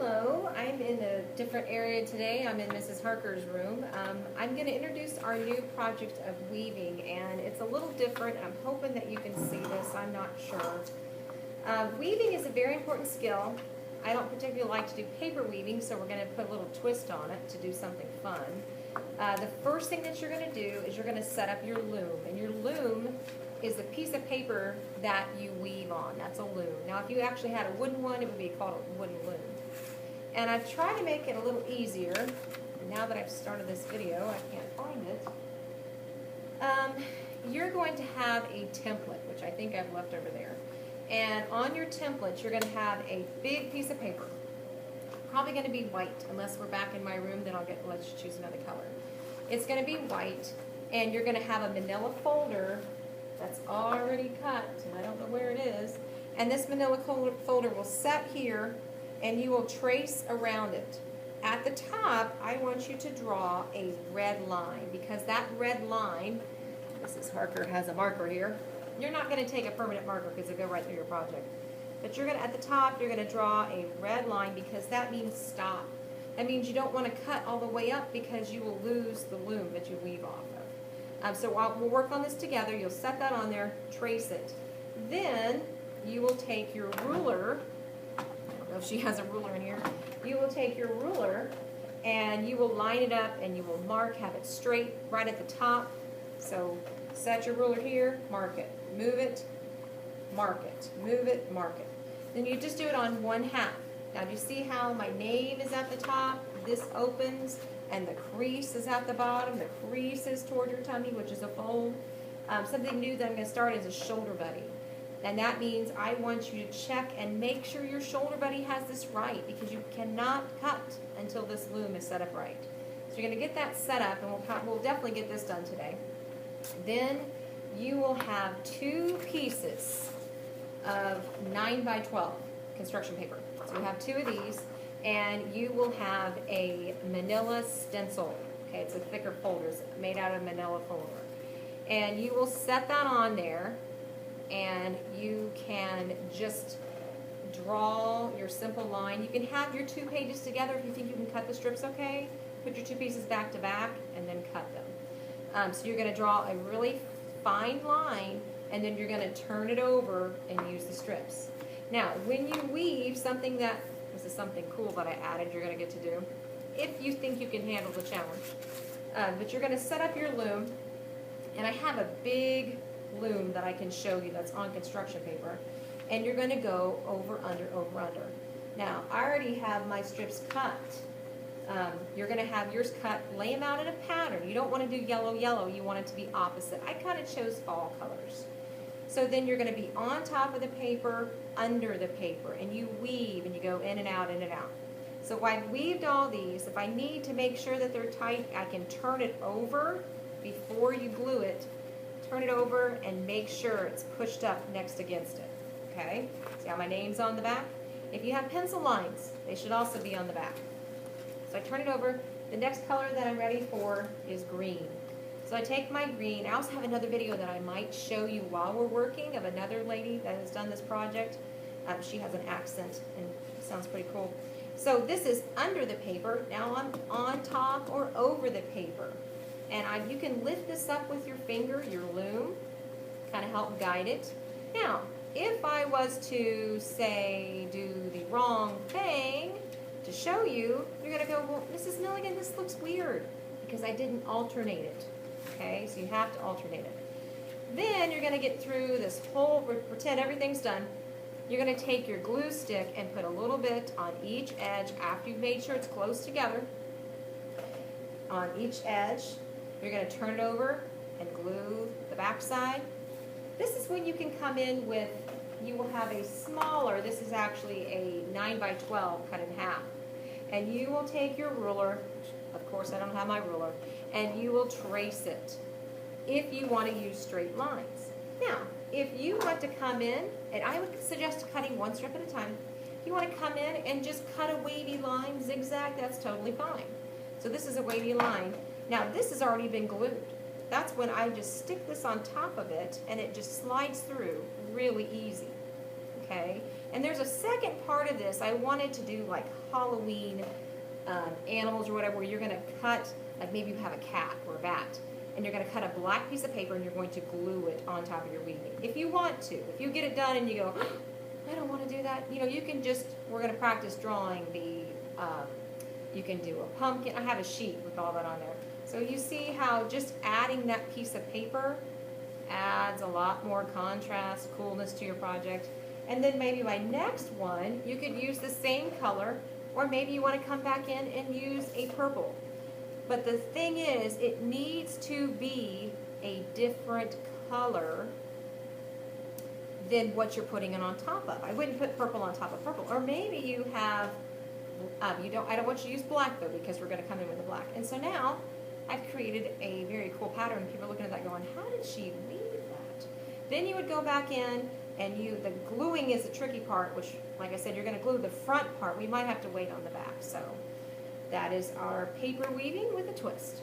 Hello, I'm in a different area today. I'm in Mrs. Harker's room. I'm going to introduce our new project of weaving, and it's a little different. I'm hoping that you can see this. I'm not sure. Weaving is a very important skill. I don't particularly like to do paper weaving, so we're going to put a little twist on it to do something fun. The first thing that you're going to do is you're going to set up your loom, and your loom is the piece of paper that you weave on. That's a loom. Now, if you actually had a wooden one, it would be called a wooden loom. And I've tried to make it a little easier. Now that I've started this video, I can't find it. You're going to have a template, which I think I've left over there. And on your template, you're going to have a big piece of paper. Probably going to be white. Unless we're back in my room, then let's choose another color. It's going to be white, and you're going to have a manila folder that's already cut, and I don't know where it is. And this manila folder will set here, and you will trace around it. At the top, I want you to draw a red line, because that red line, Mrs. Harker has a marker here. You're not going to take a permanent marker because it'll go right through your project. But you're going to, at the top, you're going to draw a red line because that means stop. That means you don't want to cut all the way up because you will lose the loom that you weave off of. So we'll work on this together. You'll set that on there, trace it. Then you will take your ruler. I don't know if she has a ruler in here. You will take your ruler and you will line it up and you will mark, have it straight right at the top. So set your ruler here, mark it, move it, mark it, move it, mark it. Then you just do it on one half. Now do you see how my nave is at the top? This opens and the crease is at the bottom. The crease is toward your tummy, which is a fold. Something new that I'm going to start is a shoulder buddy. And that means I want you to check and make sure your shoulder buddy has this right, because you cannot cut until this loom is set up right. So you're going to get that set up, and we'll definitely get this done today. Then you will have two pieces of 9 by 12 construction paper. So you have two of these, and you will have a manila stencil. Okay, it's a thicker folder. It's made out of manila folder. And you will set that on there, and you can just draw your simple line. You can have your two pages together if you think you can cut the strips okay. Put your two pieces back to back, and then cut them. So you're going to draw a really fine line, and then you're going to turn it over and use the strips. Now, when you weave something that, this is something cool that I added you're going to get to do, if you think you can handle the challenge. But you're going to set up your loom, and I have a big loom that I can show you that's on construction paper, and you're going to go over, under, over, under. Now, I already have my strips cut. You're going to have yours cut, lay them out in a pattern. You don't want to do yellow, yellow. You want it to be opposite. I kind of chose fall colors. So then you're going to be on top of the paper, under the paper, and you weave, and you go in and out, in and out. So I've weaved all these. If I need to make sure that they're tight, I can turn it over before you glue it. Turn it over and make sure it's pushed up next against it. Okay? See how my name's on the back? If you have pencil lines, they should also be on the back. So I turn it over. The next color that I'm ready for is green. So I take my green. I also have another video that I might show you while we're working of another lady that has done this project. She has an accent and it sounds pretty cool. So this is under the paper. Now I'm on top or over the paper. And you can lift this up with your finger, your loom, kind of help guide it. Now, if I was to, say, do the wrong thing to show you, you're going to go, well, Mrs. Milligan, this looks weird because I didn't alternate it. Okay, so you have to alternate it. Then you're going to get through this whole, pretend everything's done. You're going to take your glue stick and put a little bit on each edge after you've made sure it's close together. On each edge, you're going to turn it over and glue the back side. This is when you can come in with, you will have a smaller, this is actually a 9 by 12 cut in half. And you will take your ruler, of course I don't have my ruler, and you will trace it if you want to use straight lines. Now, if you want to come in, and I would suggest cutting one strip at a time, if you want to come in and just cut a wavy line, zigzag, that's totally fine. So this is a wavy line. Now this has already been glued. That's when I just stick this on top of it and it just slides through really easy. Okay? And there's a second part of this. I wanted to do like Halloween animals or whatever, where you're going to cut, like maybe you have a cat or a bat, and you're going to cut a black piece of paper and you're going to glue it on top of your weaving. If you want to, if you get it done and you go, oh, I don't want to do that, you know, you can just, we're going to practice drawing the, you can do a pumpkin. I have a sheet with all that on there. So you see how just adding that piece of paper adds a lot more contrast, coolness to your project. And then maybe my next one, you could use the same color, or maybe you want to come back in and use a purple. But the thing is, it needs to be a different color than what you're putting it on top of. I wouldn't put purple on top of purple. Or maybe you have, I don't want you to use black though, because we're going to come in with the black. And so now, I've created a very cool pattern. People are looking at that going, how did she weave that? Then you would go back in, and the gluing is the tricky part, which, like I said, you're going to glue the front part. We might have to wait on the back. So that is our paper weaving with a twist.